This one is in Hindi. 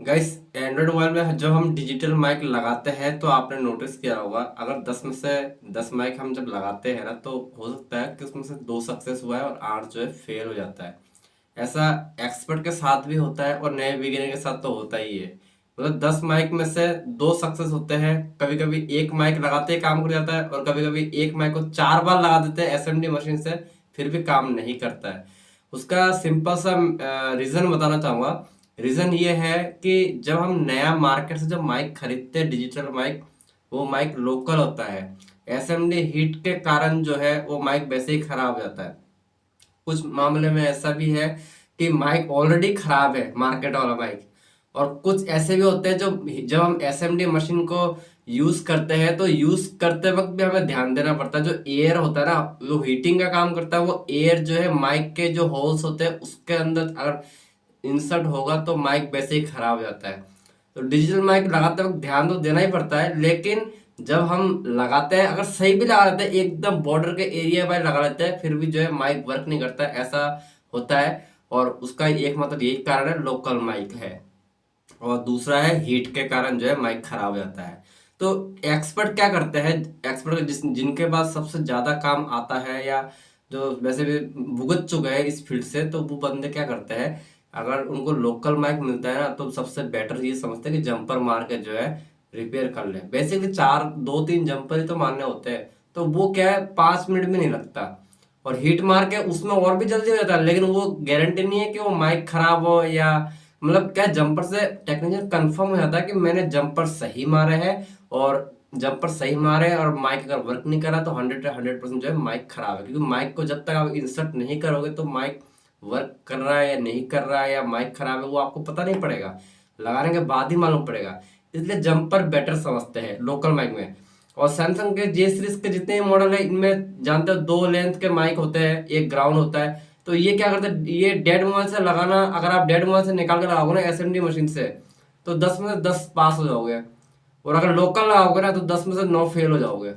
गाइस, एंड्रॉयड मोबाइल में जब हम डिजिटल माइक लगाते हैं तो आपने नोटिस किया होगा, अगर 10 में से 10 माइक हम जब लगाते हैं ना, तो हो सकता है कि उसमें से 2 सक्सेस हुआ है और 8 जो है फेल हो जाता है। ऐसा एक्सपर्ट के साथ भी होता है और नए बिगिनर के साथ तो होता ही है। मतलब 10 माइक में से 2 सक्सेस होते हैं। कभी कभी एक माइक लगाते ही काम कर जाता है और कभी कभी एक माइक को 4 बार लगा देते हैं एसएमडी मशीन से, फिर भी काम नहीं करता है। उसका सिंपल सा रीजन बताना चाहूंगा। रीजन ये है कि जब हम नया मार्केट से जब माइक खरीदते हैं डिजिटल माइक, वो माइक लोकल होता है। एसएमडी हीट के कारण जो है वो माइक वैसे ही खराब हो जाता है। कुछ मामले में ऐसा भी है कि माइक ऑलरेडी खराब है, मार्केट वाला माइक। और कुछ ऐसे भी होते हैं जो जब हम एसएमडी मशीन को यूज करते हैं तो यूज करते वक्त भी हमें ध्यान देना पड़ता है। जो एयर होता है ना, जो हीटिंग का काम करता है, वो एयर जो है माइक के जो होल्स होते हैं उसके अंदर अगर इंसर्ट होगा तो माइक वैसे ही खराब हो जाता है। तो डिजिटल माइक लगाते वक्त ध्यान तो देना ही पड़ता है, लेकिन जब हम लगाते हैं, अगर सही भी लगा लेते हैं, एकदम बॉर्डर के एरिया पर लगा लेते हैं, फिर भी जो है माइक वर्क नहीं करता है, ऐसा होता है। और उसका एक मतलब यही कारण है, लोकल माइक है। और दूसरा है हीट के कारण जो है माइक खराब हो जाता है। तो एक्सपर्ट क्या करते हैं, एक्सपर्ट जिनके पास सबसे ज्यादा काम आता है, या जो वैसे भी भुगत चुके हैं इस फील्ड से, तो वो बंदे क्या करते हैं, अगर उनको लोकल माइक मिलता है ना, तो सबसे बेटर ये समझते हैं कि जंपर मार के जो है रिपेयर कर ले। बेसिकली चार दो तीन जंपर ही तो मारने होते हैं, तो वो क्या है, 5 मिनट में नहीं लगता। और हीट मार के उसमें और भी जल्दी हो जाता है, लेकिन वो गारंटी नहीं है कि वो माइक खराब हो, या मतलब क्या, जंपर से टेक्नीशियन कंफर्म हो जाता है कि मैंने जंपर सही मारे हैं। और जंपर सही मारे हैं और माइक अगर वर्क नहीं कर रहा तो 100% जो है माइक खराब है। क्योंकि माइक को जब तक आप इंसर्ट नहीं करोगे तो माइक वर्क कर रहा है या नहीं कर रहा है, या माइक खराब है, वो आपको पता नहीं पड़ेगा, लगाने के बाद ही मालूम पड़ेगा। इसलिए जंपर बेटर समझते हैं लोकल माइक में। और सैमसंग के जे सीरीज के जितने मॉडल है, इनमें जानते हो 2 लेंथ के माइक होते हैं, एक ग्राउंड होता है। तो ये क्या करते हैं, ये डेड मोबाइल से लगाना, अगर आप डेड मोबाइल से निकाल कर लगाओगे ना एसएमडी मशीन से, तो 10 में से 10 पास हो जाओगे। और अगर लोकल लगाओगे ना तो 10 में से 9 फेल हो जाओगे।